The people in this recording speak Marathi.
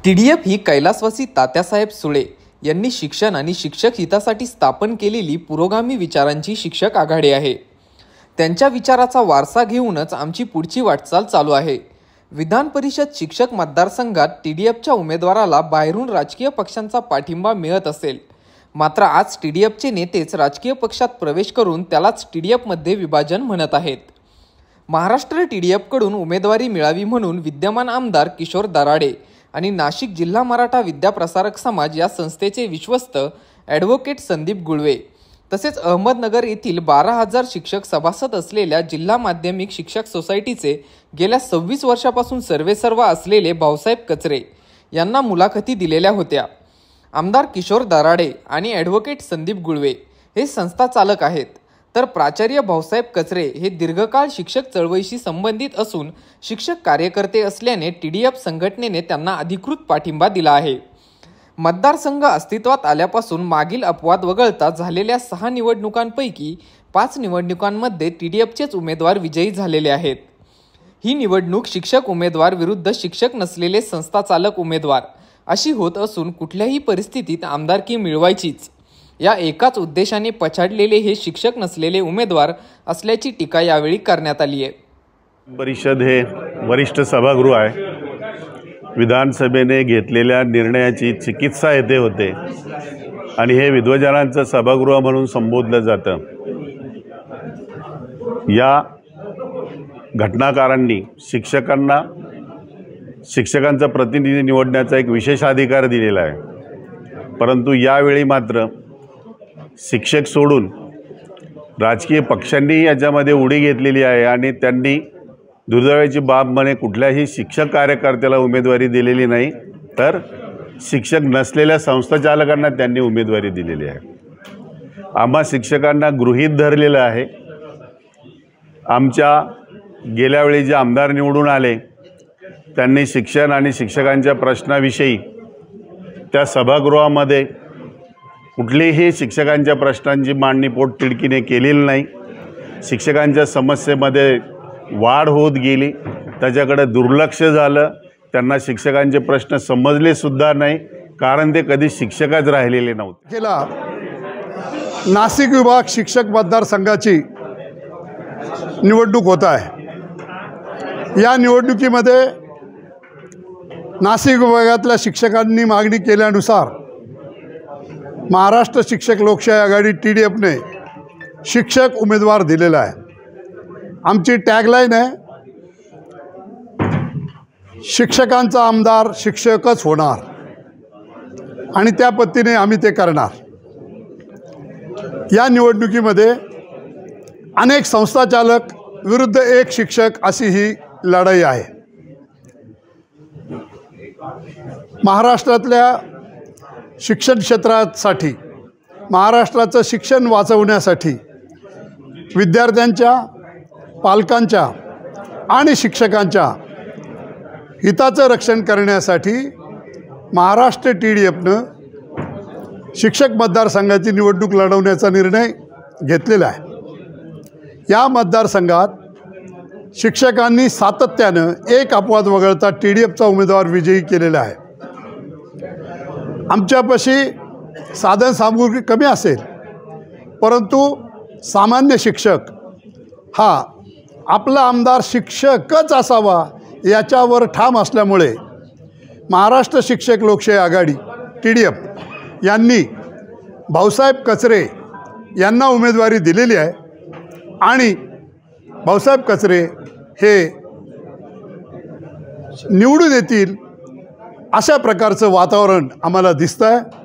TDF ही कैलासवासी तात्यासाहेब सुळे यांनी शिक्षण आणि शिक्षक हितासाठी स्थापन केलेली पुरोगामी विचारांची शिक्षक आघाडी आहे। त्यांच्या विचाराचा वारसा घेऊनच आमची पुढची वाटचाल चालू आहे। विधान परिषद शिक्षक मतदारसंघात TDFच्या उमेदवाराला बाहेरून राजकीय पक्षांचा पाठिंबा मिळत असेल, मात्र आज TDFचे नेतेच राजकीय पक्षात प्रवेश करून त्यालाच TDFमध्ये विभाजन म्हणत आहेत। महाराष्ट्र TDFकडून उमेदवारी मिळावी म्हणून विद्यमान आमदार किशोर दराडे आणि नाशिक जिल्हा मराठा विद्याप्रसारक समाज या संस्थेचे विश्वस्त ॲडव्होकेट संदीप गुळवे तसेच अहमदनगर येथील 12,000 शिक्षक सभासद असलेल्या जिल्हा माध्यमिक शिक्षक सोसायटीचे गेल्या 26 वर्षापासून सर्वेसर्वा असलेले भाऊसाहेब कचरे यांना मुलाखती दिलेल्या होत्या। आमदार किशोर दराडे आणि ॲडव्होकेट संदीप गुळवे हे संस्था चालक आहेत, तर प्राचार्य भाऊसाहेब कचरे हे दीर्घकाळ शिक्षक चळवळीशी संबंधित असून शिक्षक कार्यकर्ते असल्याने TDF संघटनेने त्यांना अधिकृत पाठिंबा दिला आहे। मतदारसंघ अस्तित्वात आल्यापासून मागील अपवाद वगळता झालेल्या 6 निवडणुकांपैकी 5 निवडणुकांमध्ये TDFचेच उमेदवार विजयी झालेले आहेत। ही निवडणूक शिक्षक उमेदवार विरुद्ध शिक्षक नसलेले संस्था चालक उमेदवार अशी होत असून कुठल्याही परिस्थितीत आमदारकी मिळवायचीच या एकाच उद्देशाने पछाडलेले हे शिक्षक नसलेले उमेदवार असल्याची टीका यावेळी करण्यात आली आहे। परिषद हे वरिष्ठ सभागृह आहे। विधानसभेने घेतलेल्या निर्णयाची चिकित्सा येथे होते आणि हे विद्वजनांचं सभागृह म्हणून संबोधलं जातं। या घटनाकारांनी शिक्षकांचा प्रतिनिधी निवडण्याचा एक विशेष अधिकार दिलेला आहे, परंतु यावेळी मात्र शिक्षक सोडून राजकीय पक्षांनी याच्यामध्ये उडी घेतलेली आहे आणि त्यांनी दुर्दैवाची बाब म्हणे कुठल्याही शिक्षक कार्यकर्त्याला उमेदवारी दिलेली नाही, तर शिक्षक नसलेल्या संस्थाचालकांना त्यांनी उमेदवारी दिलेली आहे। आम्हा शिक्षकांना गृहीत धरलेलं आहे। आमच्या गेल्या वेळी जे आमदार निवडून आले त्यांनी शिक्षण आणि शिक्षकांच्या प्रश्नाविषयी त्या सभागृहामध्ये कुठलीही शिक्षकांच्या प्रश्नांची मांडणी पोटतिडकीने केलेली नाही। शिक्षकांच्या समस्येमध्ये वाढ होत गेली, त्याच्याकडे दुर्लक्ष झालं। त्यांना शिक्षकांचे प्रश्न समजले सुद्धा नाही, कारण ते कधी शिक्षकच राहिलेले नव्हते। गेला नाशिक विभाग शिक्षक मतदारसंघाची निवडणूक होत आहे। या निवडणुकीमध्ये नाशिक विभागातल्या शिक्षकांनी मागणी केल्यानुसार महाराष्ट्र शिक्षक लोकशाही आघाडी TDFने शिक्षक उमेदवार दिलेला आहे। आमची टॅगलाईन आहे, शिक्षकांचा आमदार शिक्षकच होणार आणि त्या पद्धतीने आम्ही ते करणार। या निवडणुकीमध्ये अनेक संस्थाचालक विरुद्ध एक शिक्षक अशी ही लढाई आहे। महाराष्ट्रातल्या शिक्षण क्षेत्रासाठी, महाराष्ट्राचं शिक्षण वाचवण्यासाठी, विद्यार्थ्यांच्या, पालकांच्या आणि शिक्षकांच्या हिताचं रक्षण करण्यासाठी महाराष्ट्र TDFनं शिक्षक मतदारसंघाची निवडणूक लढवण्याचा निर्णय घेतलेला आहे। या मतदारसंघात शिक्षकांनी सातत्यानं एक अपवाद वगळता TDFचा उमेदवार विजयी केलेला आहे। आमच्यापाशी साधन सामुग्री कमी असेल, परंतु सामान्य शिक्षक हा आपला आमदार शिक्षकच असावा याच्यावर ठाम असल्यामुळे महाराष्ट्र शिक्षक लोकशाही आघाडी TDF यांनी भाऊसाहेब कचरे यांना उमेदवारी दिलेली आहे आणि भाऊसाहेब कचरे हे निवडून येतील अशा प्रकारचं वातावरण आम्हाला दिसतं आहे।